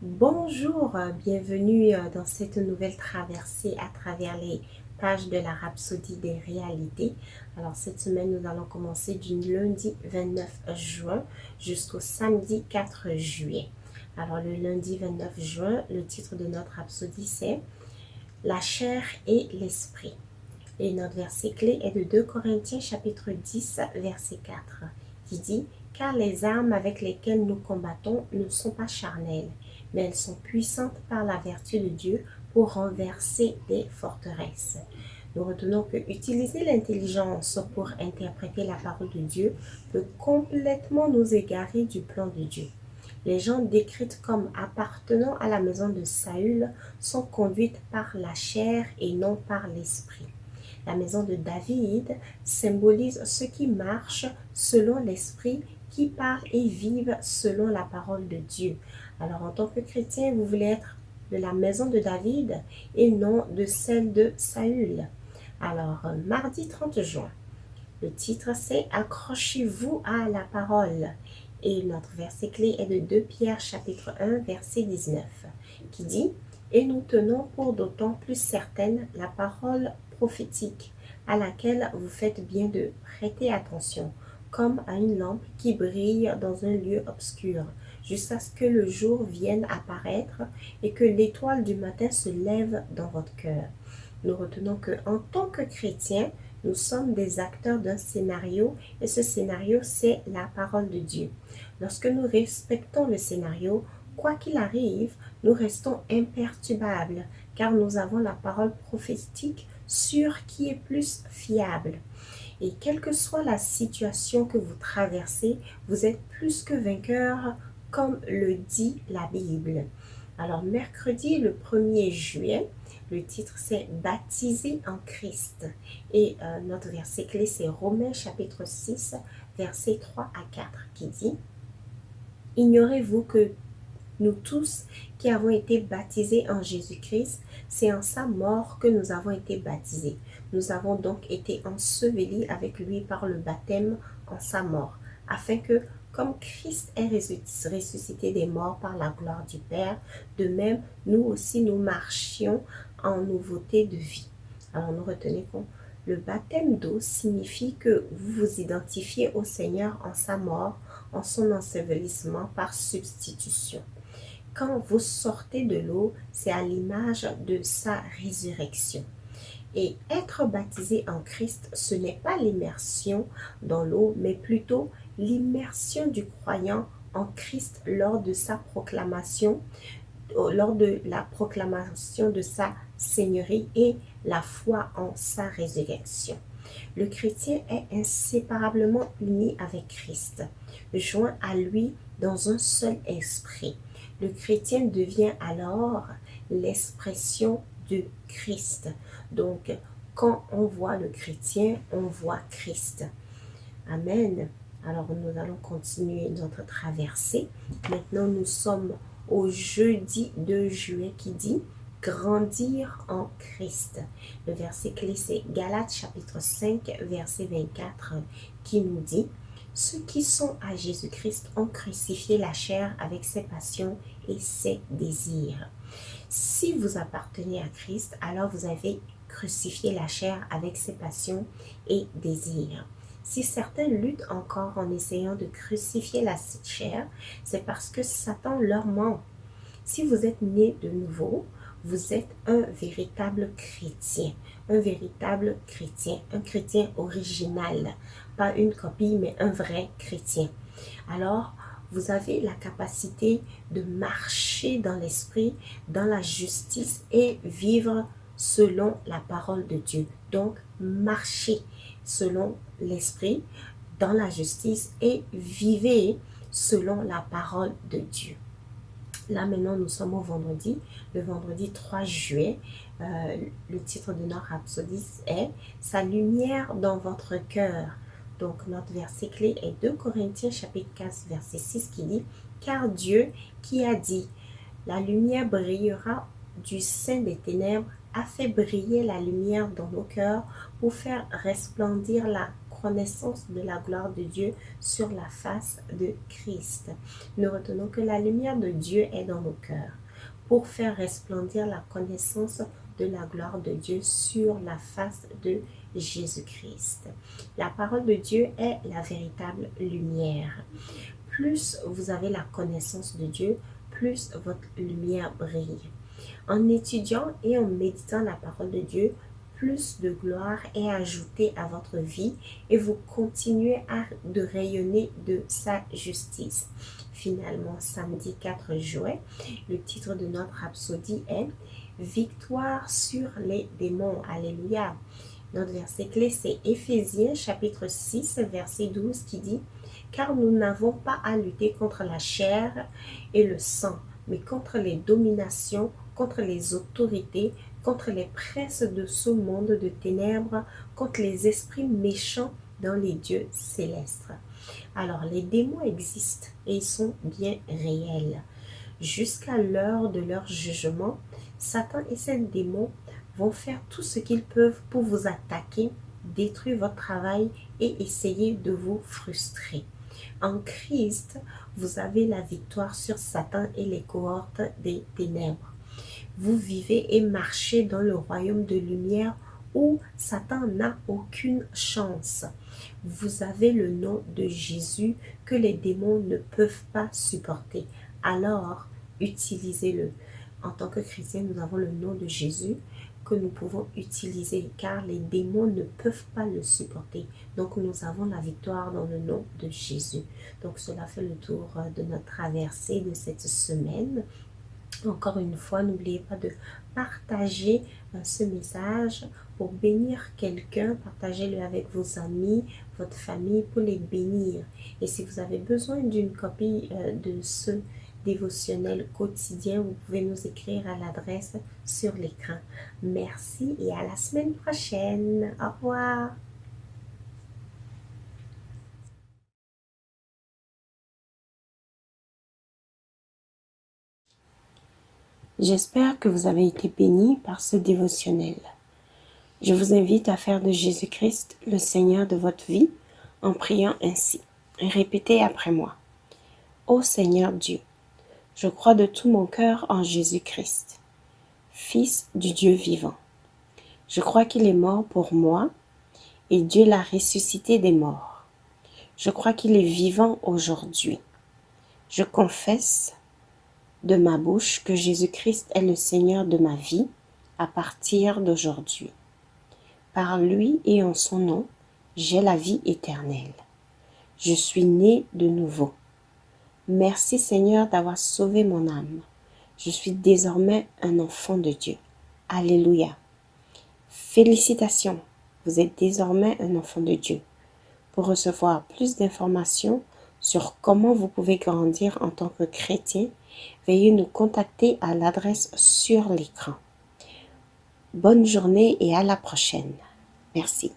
Bonjour, bienvenue dans cette nouvelle traversée à travers les pages de la Rhapsodie des réalités. Alors cette semaine, nous allons commencer du lundi 29 juin jusqu'au samedi 4 juillet. Alors le lundi 29 juin, le titre de notre Rhapsodie c'est La chair et l'esprit. Et notre verset clé est de 2 Corinthiens chapitre 10 verset 4 qui dit « Car les armes avec lesquelles nous combattons ne sont pas charnelles, mais elles sont puissantes par la vertu de Dieu pour renverser des forteresses. » Nous retenons que utiliser l'intelligence pour interpréter la parole de Dieu peut complètement nous égarer du plan de Dieu. Les gens décrites comme appartenant à la maison de Saül sont conduites par la chair et non par l'esprit. La maison de David symbolise ceux qui marchent selon l'esprit, qui parlent et vivent selon la parole de Dieu. Alors en tant que chrétien, vous voulez être de la maison de David et non de celle de Saül. Alors mardi 30 juin, le titre c'est Accrochez-vous à la parole. Et notre verset clé est de 2 Pierre chapitre 1 verset 19 qui dit « Et nous tenons pour d'autant plus certaine la parole prophétique à laquelle vous faites bien de prêter attention, comme à une lampe qui brille dans un lieu obscur, jusqu'à ce que le jour vienne apparaître et que l'étoile du matin se lève dans votre cœur. » Nous retenons qu'en tant que chrétiens, nous sommes des acteurs d'un scénario et ce scénario, c'est la parole de Dieu. Lorsque nous respectons le scénario, quoi qu'il arrive, nous restons imperturbables car nous avons la parole prophétique sur qui est plus fiable. Et quelle que soit la situation que vous traversez, vous êtes plus que vainqueur comme le dit la Bible. Alors mercredi le 1er juillet, le titre c'est Baptisé en Christ et notre verset clé c'est Romains chapitre 6 versets 3 à 4 qui dit « Ignorez-vous que nous tous qui avons été baptisés en Jésus-Christ, c'est en sa mort que nous avons été baptisés. Nous avons donc été ensevelis avec lui par le baptême en sa mort, afin que, comme Christ est ressuscité des morts par la gloire du Père, de même, nous aussi nous marchions en nouveauté de vie. » Alors nous retenons que le baptême d'eau signifie que vous vous identifiez au Seigneur en sa mort, en son ensevelissement par substitution. Quand vous sortez de l'eau, c'est à l'image de sa résurrection. Et être baptisé en Christ, ce n'est pas l'immersion dans l'eau, mais plutôt l'immersion du croyant en Christ lors de sa proclamation, lors de la proclamation de sa seigneurie et la foi en sa résurrection. Le chrétien est inséparablement uni avec Christ, joint à lui dans un seul esprit. Le chrétien devient alors l'expression de Christ. Donc, quand on voit le chrétien, on voit Christ. Amen. Alors, nous allons continuer notre traversée. Maintenant, nous sommes au jeudi 2 juillet qui dit « Grandir en Christ ». Le verset clé, c'est Galates chapitre 5, verset 24 qui nous dit « Ceux qui sont à Jésus-Christ ont crucifié la chair avec ses passions et ses désirs. » Si vous appartenez à Christ, alors vous avez crucifié la chair avec ses passions et désirs. Si certains luttent encore en essayant de crucifier la chair, c'est parce que Satan leur ment. Si vous êtes né de nouveau, vous êtes un véritable chrétien, un chrétien original, pas une copie, mais un vrai chrétien. Alors, vous avez la capacité de marcher dans l'esprit, dans la justice et vivre selon la parole de Dieu. Donc, marchez selon l'esprit, dans la justice et vivez selon la parole de Dieu. Là, maintenant, nous sommes au vendredi, le vendredi 3 juillet. Le titre de notre rhapsodie est « Sa lumière dans votre cœur ». Donc, notre verset clé est 2 Corinthiens chapitre 15, verset 6 qui dit « Car Dieu qui a dit « La lumière brillera du sein des ténèbres » a fait briller la lumière dans nos cœurs pour faire resplendir la connaissance de la gloire de Dieu sur la face de Christ. Nous retenons que la lumière de Dieu est dans nos cœurs pour faire resplendir la connaissance de la gloire de Dieu sur la face de Jésus-Christ. La parole de Dieu est la véritable lumière. Plus vous avez la connaissance de Dieu, plus votre lumière brille. En étudiant et en méditant la parole de Dieu, plus de gloire est ajoutée à votre vie et vous continuez de rayonner de sa justice. Finalement, samedi 4 juin, le titre de notre rhapsodie est « Victoire sur les démons ». Alléluia. Notre verset clé, c'est Éphésiens chapitre 6, verset 12 qui dit « Car nous n'avons pas à lutter contre la chair et le sang, mais contre les dominations, contre les autorités, contre les princes de ce monde de ténèbres, contre les esprits méchants dans les dieux célestes. » Alors, les démons existent et ils sont bien réels. Jusqu'à l'heure de leur jugement, Satan et ses démons vont faire tout ce qu'ils peuvent pour vous attaquer, détruire votre travail et essayer de vous frustrer. En Christ, vous avez la victoire sur Satan et les cohortes des ténèbres. Vous vivez et marchez dans le royaume de lumière où Satan n'a aucune chance. Vous avez le nom de Jésus que les démons ne peuvent pas supporter. Alors, utilisez-le. En tant que chrétien, nous avons le nom de Jésus que nous pouvons utiliser car les démons ne peuvent pas le supporter. Donc, nous avons la victoire dans le nom de Jésus. Donc, cela fait le tour de notre traversée de cette semaine. Encore une fois, n'oubliez pas de partager ce message pour bénir quelqu'un. Partagez-le avec vos amis, votre famille pour les bénir. Et si vous avez besoin d'une copie de ce dévotionnel quotidien, vous pouvez nous écrire à l'adresse sur l'écran. Merci et à la semaine prochaine. Au revoir. J'espère que vous avez été bénis par ce dévotionnel. Je vous invite à faire de Jésus-Christ le Seigneur de votre vie en priant ainsi. Répétez après moi. Ô Seigneur Dieu, je crois de tout mon cœur en Jésus-Christ, Fils du Dieu vivant. Je crois qu'il est mort pour moi et Dieu l'a ressuscité des morts. Je crois qu'il est vivant aujourd'hui. Je confesse de ma bouche que Jésus-Christ est le Seigneur de ma vie à partir d'aujourd'hui. Par lui et en son nom, j'ai la vie éternelle. Je suis né de nouveau. Merci Seigneur d'avoir sauvé mon âme. Je suis désormais un enfant de Dieu. Alléluia. Félicitations, vous êtes désormais un enfant de Dieu. Pour recevoir plus d'informations sur comment vous pouvez grandir en tant que chrétien, veuillez nous contacter à l'adresse sur l'écran. Bonne journée et à la prochaine. Merci.